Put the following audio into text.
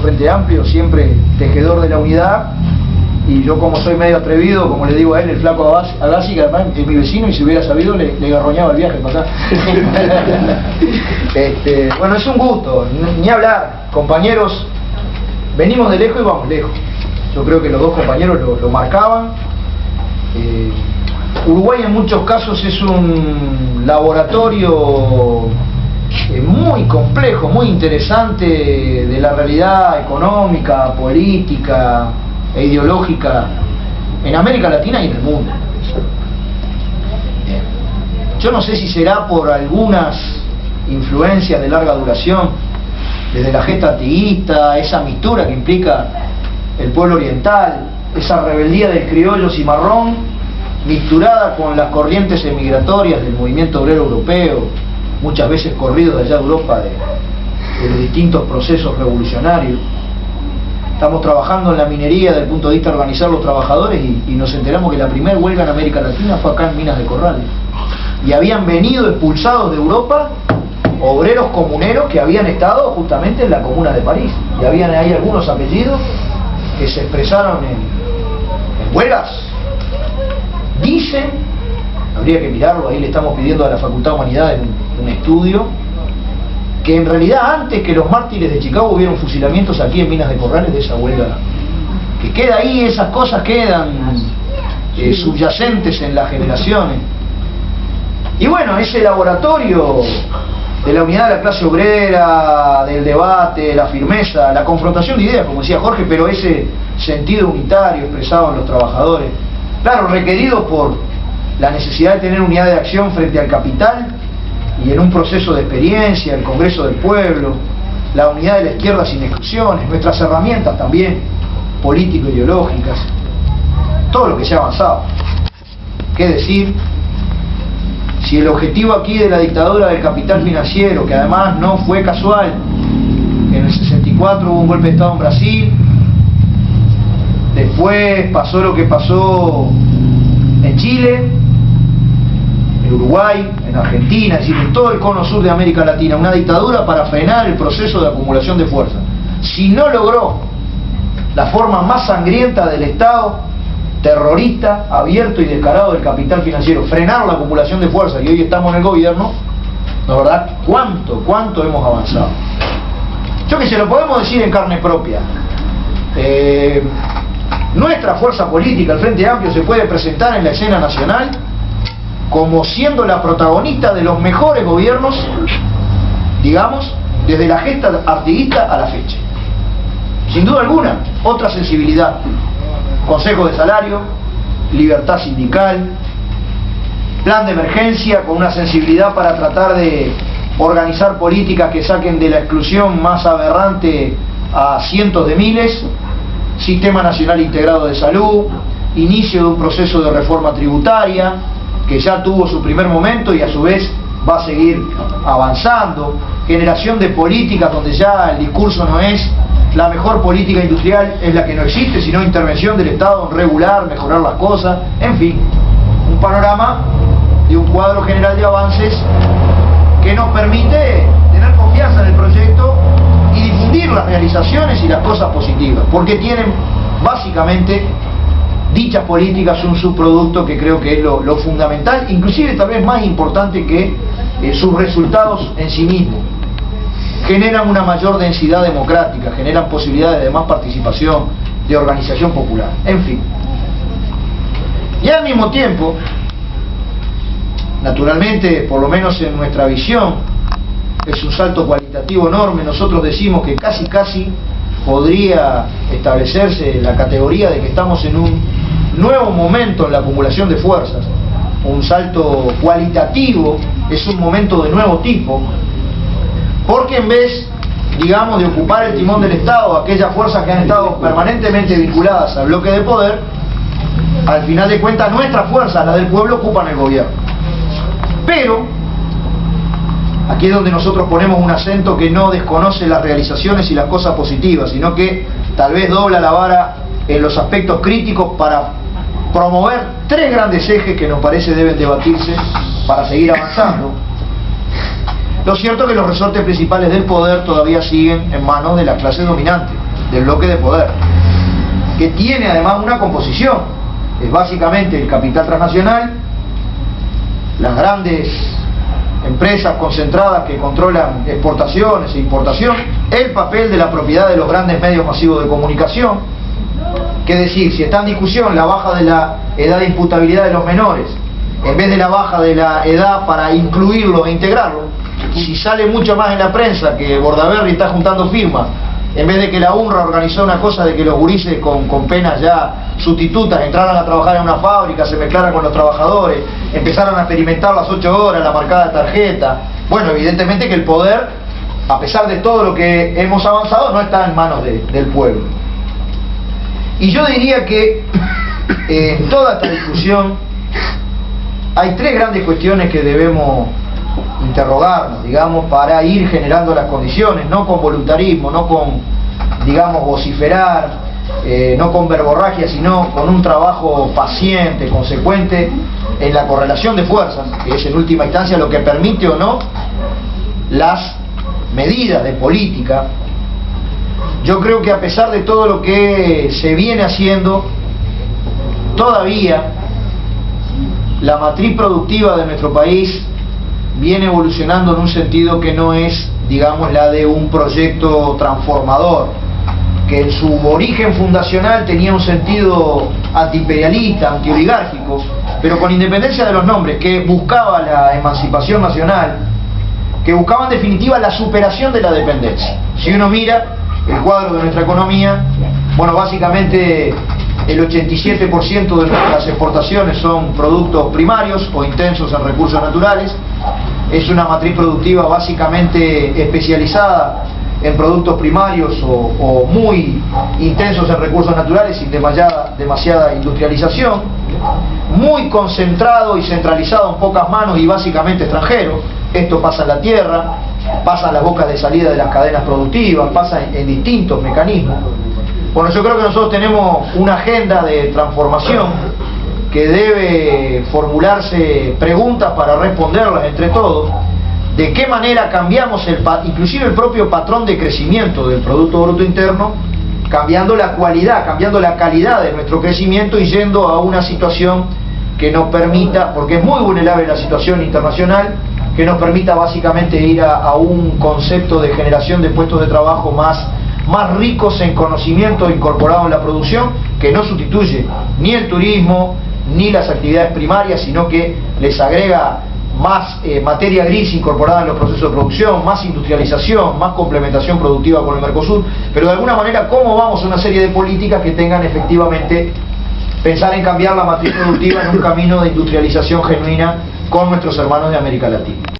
Frente Amplio, siempre tejedor de la unidad, y yo, como soy medio atrevido, como le digo a él, el flaco Agassi, que además es mi vecino, y si hubiera sabido le garroñaba el viaje para acá. Bueno, es un gusto, ni hablar, compañeros, venimos de lejos y vamos lejos. Yo creo que los dos compañeros lo marcaban. Uruguay en muchos casos es un laboratorio muy complejo, muy interesante de la realidad económica, política e ideológica en América Latina y en el mundo. Yo no sé si será por algunas influencias de larga duración, desde la gesta artiguista, esa mistura que implica el pueblo oriental, esa rebeldía del criollo cimarrón, misturada con las corrientes emigratorias del movimiento obrero europeo, muchas veces corridos de allá de Europa, de los distintos procesos revolucionarios. Estamos trabajando en la minería desde el punto de vista de organizar los trabajadores y nos enteramos que la primera huelga en América Latina fue acá en Minas de Corrales. Y habían venido expulsados de Europa obreros comuneros que habían estado justamente en la Comuna de París. Y habían ahí algunos apellidos que se expresaron en huelgas. Dicen, habría que mirarlo, ahí le estamos pidiendo a la Facultad de Humanidades un estudio, que en realidad antes que los mártires de Chicago hubieron fusilamientos aquí en Minas de Corrales de esa huelga, que queda ahí, esas cosas quedan subyacentes en las generaciones. Y bueno, ese laboratorio de la unidad de la clase obrera, del debate, la firmeza, la confrontación de ideas, como decía Jorge, pero ese sentido unitario expresado en los trabajadores, claro, requerido por la necesidad de tener unidad de acción frente al capital, y en un proceso de experiencia, el Congreso del Pueblo, la unidad de la izquierda sin exclusiones, nuestras herramientas también político-ideológicas, todo lo que se ha avanzado. ¿Qué decir? Si el objetivo aquí de la dictadura del capital financiero, que además no fue casual, en el 64 hubo un golpe de Estado en Brasil, después pasó lo que pasó en Chile, en Uruguay, en Argentina, es decir, en todo el cono sur de América Latina, una dictadura para frenar el proceso de acumulación de fuerza. Si no logró la forma más sangrienta del Estado terrorista, abierto y descarado del capital financiero, frenar la acumulación de fuerza, y hoy estamos en el gobierno, la verdad, cuánto hemos avanzado. Yo que se lo podemos decir en carne propia. Nuestra fuerza política, el Frente Amplio, se puede presentar en la escena nacional como siendo la protagonista de los mejores gobiernos, digamos, desde la gesta artiguista a la fecha. Sin duda alguna, otra sensibilidad. Consejo de salario, libertad sindical, plan de emergencia con una sensibilidad para tratar de organizar políticas que saquen de la exclusión más aberrante a cientos de miles, sistema nacional integrado de salud, inicio de un proceso de reforma tributaria que ya tuvo su primer momento y a su vez va a seguir avanzando, generación de políticas donde ya el discurso no es la mejor política industrial es la que no existe, sino intervención del Estado en regular, mejorar las cosas, en fin, un panorama de un cuadro general de avances que nos permite tener confianza en el proyecto y difundir las realizaciones y las cosas positivas, porque tienen básicamente dichas políticas un subproducto que creo que es lo fundamental, inclusive tal vez más importante que sus resultados en sí mismos. Generan una mayor densidad democrática, generan posibilidades de más participación, de organización popular, en fin. Y al mismo tiempo, naturalmente, por lo menos en nuestra visión, es un salto cualitativo enorme. Nosotros decimos que casi podría establecerse la categoría de que estamos en un nuevo momento en la acumulación de fuerzas, un salto cualitativo, es un momento de nuevo tipo, porque en vez, digamos, de ocupar el timón del Estado, aquellas fuerzas que han estado permanentemente vinculadas al bloque de poder, al final de cuentas nuestras fuerzas, las del pueblo, ocupan el gobierno. Pero aquí es donde nosotros ponemos un acento que no desconoce las realizaciones y las cosas positivas, sino que tal vez dobla la vara en los aspectos críticos para promover tres grandes ejes que nos parece deben debatirse para seguir avanzando. Lo cierto es que los resortes principales del poder todavía siguen en manos de la clase dominante. del bloque de poder, que tiene además una composición. Es básicamente el capital transnacional, las grandes empresas concentradas que controlan exportaciones e importación, el papel de la propiedad de los grandes medios masivos de comunicación, que decir, si está en discusión la baja de la edad de imputabilidad de los menores, en vez de la baja de la edad para incluirlo e integrarlo, si sale mucho más en la prensa que Bordaberry está juntando firmas, en vez de que la UNRWA organizó una cosa de que los gurises con penas ya sustitutas entraran a trabajar en una fábrica, se mezclaran con los trabajadores, empezaran a experimentar las 8 horas, la marcada tarjeta. Bueno, evidentemente que el poder, a pesar de todo lo que hemos avanzado, no está en manos del pueblo. Y yo diría que en toda esta discusión hay 3 grandes cuestiones que debemos interrogarnos, digamos, para ir generando las condiciones, no con voluntarismo, no con, digamos, vociferar, no con verborragia, sino con un trabajo paciente, consecuente en la correlación de fuerzas, que es en última instancia lo que permite o no las medidas de política. Yo creo que a pesar de todo lo que se viene haciendo, todavía la matriz productiva de nuestro país viene evolucionando en un sentido que no es, digamos, la de un proyecto transformador, que en su origen fundacional tenía un sentido antiimperialista, antioligárquico, pero con independencia de los nombres, que buscaba la emancipación nacional, que buscaba en definitiva la superación de la dependencia. Si uno mira el cuadro de nuestra economía, bueno, básicamente el 87% de nuestras exportaciones son productos primarios o intensos en recursos naturales. Es una matriz productiva básicamente especializada en productos primarios o muy intensos en recursos naturales, sin demasiada industrialización, muy concentrado y centralizado en pocas manos y básicamente extranjero. Esto pasa en la tierra, pasa en las bocas de salida de las cadenas productivas, pasa en distintos mecanismos. Bueno, yo creo que nosotros tenemos una agenda de transformación que debe formularse preguntas para responderlas entre todos. ¿De qué manera cambiamos inclusive el propio patrón de crecimiento del Producto Bruto Interno, cambiando la cualidad, cambiando la calidad de nuestro crecimiento y yendo a una situación que nos permita, porque es muy vulnerable la situación internacional, que nos permita básicamente ir a un concepto de generación de puestos de trabajo más ricos en conocimiento incorporado en la producción, que no sustituye ni el turismo ni las actividades primarias, sino que les agrega más materia gris incorporada en los procesos de producción, más industrialización, más complementación productiva con el Mercosur, pero de alguna manera cómo vamos a una serie de políticas que tengan efectivamente pensar en cambiar la matriz productiva en un camino de industrialización genuina con nuestros hermanos de América Latina.